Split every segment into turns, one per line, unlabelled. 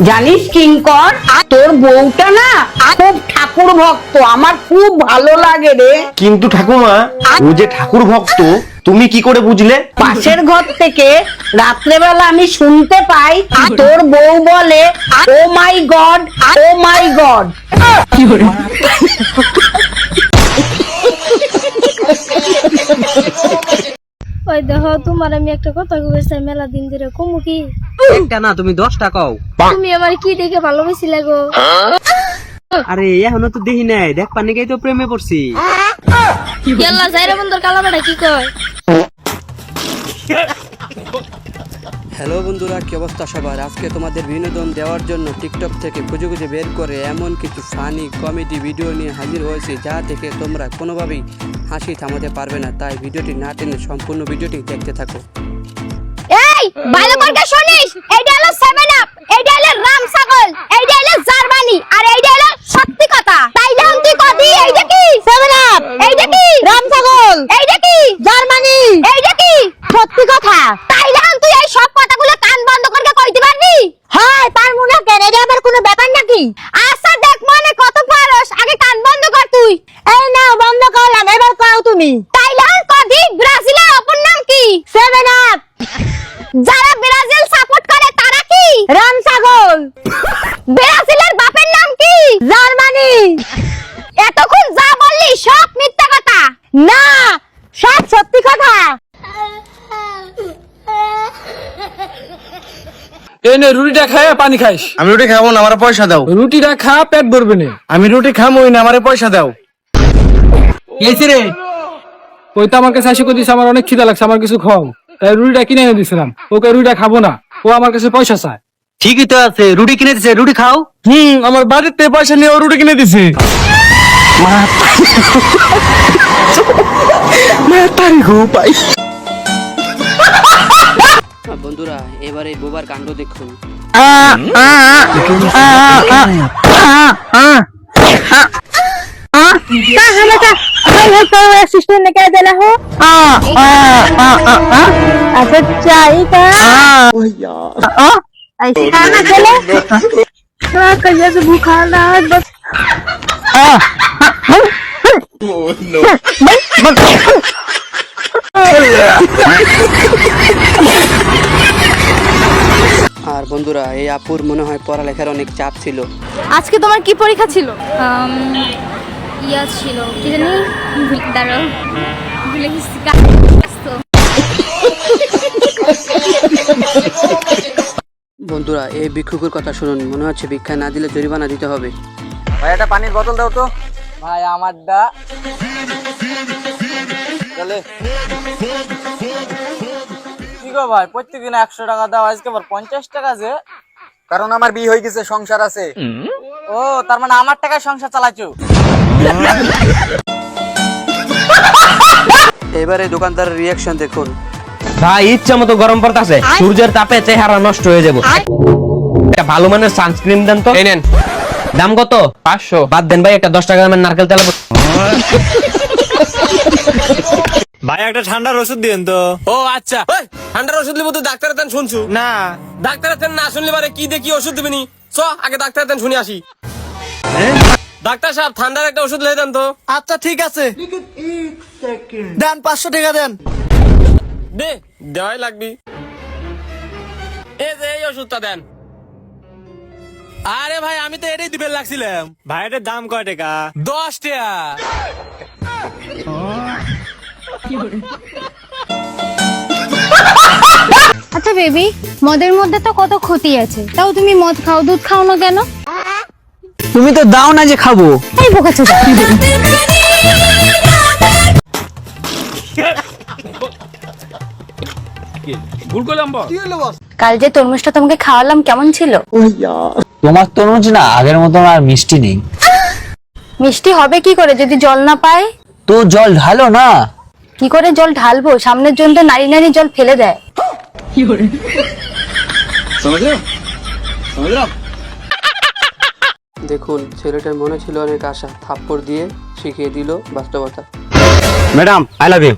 জানিস কিঙ্কর, তোর বউটা না খুব ঠাকুর ভক্ত, আমার খুব ভালো লাগে রে।
কিন্তু ঠাকুমা, ও যে ঠাকুর ভক্ত তুমি কি করে বুঝলে?
পাশের ঘর থেকে রাত্রেবেলা আমি শুনতে পাই তোর বউ বলে, ও মাই গড, ও মাই গড।
ওই দেখো, তোমার আমি একটা কথা কইছি মেলা দিন ধরে, কমু কি?
একটা না, তুমি 10টা কও।
তুমি আমার কি দেখে ভালোবাসিলে গো?
আরে এখনো তো দেখি নাই, দেখ পানি গাই তো প্রেমে পড়ছি।
ইয়াল্লা যাইরা বন্ধুর কালাবাড়া কি কয়?
হ্যালো বন্ধুরা, কি অবস্থা সবার? আজকে তোমাদের বিনোদন দেওয়ার জন্য টিকটক থেকে খুঁজে খুঁজে বের করে এমন কিছু ফানি কমেডি ভিডিও নিয়ে হাজির হয়েছি যা থেকে তোমরা কোনোভাবেই হাসি থামাতে পারবে না। তাই ভিডিওটি না টেনে সম্পূর্ণ ভিডিওটি দেখতে থাকো।
এই ভালো করে শুনিস, এইটা হলো 7 আপ, এইটা হলো রাম ছাগল, এইটা হলো জার্মানি, আর এইটা হলো সত্যি কথা। তাইলে তুই কদি এইটা কি 7 আপ, এইটা কি রাম ছাগল, এইটা কি জার্মানি, এইটা কি সত্যি কথা। তাইলে তুই এই সব কথাগুলো কান বন্ধ করে কইতে পারবি? হ্যাঁ, তার মনে কেন, এটা আবার কোনো ব্যাপার নাকি? আচ্ছা দেখ, মনে কত পারস, আগে কান বন্ধ কর তুই। এই না বন্ধ করলাম, এবার কও তুমি। তাইলে কদি ব্রাজিলের অপর নাম কি? 7 আপ। যারা ব্রাজিল সাপোর্ট করে তারা কি? রাম ছাগল। ব্রাজিলের বাপের নাম কি? জার্মানি। এতক্ষণ যা বললি সব মিথ্যা কথা। না, সব সত্যি কথা।
এনে রুটিটা খায় পানি খাইস।
আমি রুটি খাবো না, আমার পয়সা দাও।
রুটিটা খা, পেট ভরবে না।
আমি রুটি খামোই না, আমার পয়সা দাও।
কেছে রে?
ওই তো আমার কাছে এসে কইতিস আমার অনেক খিদা লাগছে, আমার কিছু খাও। তাই রুটিটা কিনে এনে দিছিলাম। ওকে রুটিটা খাবো না, ও আমার কাছে পয়সা চায়।
ঠিকই তো আছে, রুটি কিনে দিছে, রুটি খাও।
আমার বাড়িতে পয়সা নিয়ে ও রুটি কিনে দিছে।
বন্ধুরা, এবারে বোবার কাণ্ড দেখুন।
असिस्टेंट ने क्या दिला हो? अच्छा चाय का ऐसे खाना चले? कहिए से भूखा रहा है बस।
আর বন্ধুরা, এই আপুর মনে হয় পড়ালেখার অনেক চাপ ছিল।
আজকে তোমার কি পরীক্ষা ছিল? ইয়া ছিল, কি জানি, দাঁড়াও ভুলে গেছি।
বন্ধুরা, এই ভিক্ষুকের কথা শুনুন, মনে হচ্ছে ভিক্ষা না দিলে জরিমানা দিতে হবে।
ভাই একটা পানির বোতল দাও তো।
ভাই আমারটা চলে কি গো ভাই, প্রত্যেকদিন 100 টাকা দাও, আজকে আবার 50 টাকা যে?
কারণ আমার বিয়ে হয়ে গেছে, সংসার আছে।
ও, তার মানে আমার টাকায় সংসার চালাইছো?
এবারে দোকানদারের রিয়াকশন দেখুন।
ভাই ইচ্ছা মতো গরম পড়তাছে, সূর্যের তাপে চেহারা নষ্ট হয়ে যাবে। একটা ভালো মানের সানস্ক্রিন দেন তো। এই নেন। দাম কত? 500। বাদ দেন ভাই, একটা 10 টাকা দামের নারকেল তেল।
ভাই একটা ঠান্ডার ওষুধ দিন তো।
ও আচ্ছা, ঠান্ডার ওষুধ লিবো তো ডাক্তারের দেন শুনছু?
না
ডাক্তারের দেন না শুনলে পারে কি দেখি ওষুধ দিবেনি। চ আগে ডাক্তারের দেন শুনি আসি। ডাক্তার সাহেব, ঠান্ডার একটা ওষুধ লিয়ে দেন তো।
আচ্ছা ঠিক আছে, দেন 500 টাকা দেন।
দে, দেওয়াই লাগবি। এই যে এই ওষুধটা দেন।
আরে ভাই, আমি তো এটাই দিবেন লাগছিলাম। ভাই এটার দাম কয় টাকা?
10 টাকা।
আচ্ছা বেবি, মদের মধ্যে তো কত ক্ষতি আছে, তাও তুমি মদ খাও, দুধ খাও না কেন?
তুমি তো দাও না যে খাবো।
এই বোকাচোদা।
ভুল করলাম বল।
কাল যে তরমুজটা তোমাকে খাওয়ালাম কেমন ছিল?
তোমার তরমুজ না আগের মতন আর মিষ্টি নেই।
মিষ্টি হবে কি করে যদি জল না পায়?
তো জল ঢালো না।
কি করে জল ঢালবো? সামনের জন তো নারী নারী জল ফেলে দেয়।
দেখুন, ছেলেটার মনে ছিল অনেক আশা, থাপ্পড় দিয়ে শিখিয়ে দিল বাস্তবতা।
Madam I love you.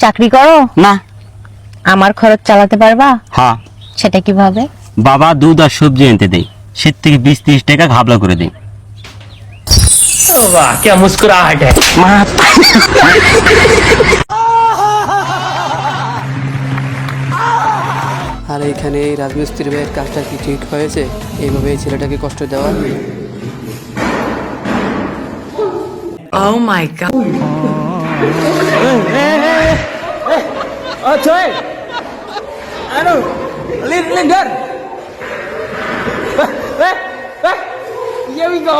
চাকরি করো?
না।
আমার খরচ চালাতে পারবা?
হ্যাঁ।
সেটা কিভাবে?
বাবা দুধ আর সবজি এনতে দেয়, সে থেকে 20-30 টাকা ঘাবলা করে দেয়।
वाह क्या मुस्कुराहट है।
আর এইখানে এই রাজমিস্ত্রি ভাইয়ের কাজটা কি ঠিক হয়েছে? এইভাবে এই ছেলেটাকে কষ্ট দেওয়া?
Oh my god.
Here we go.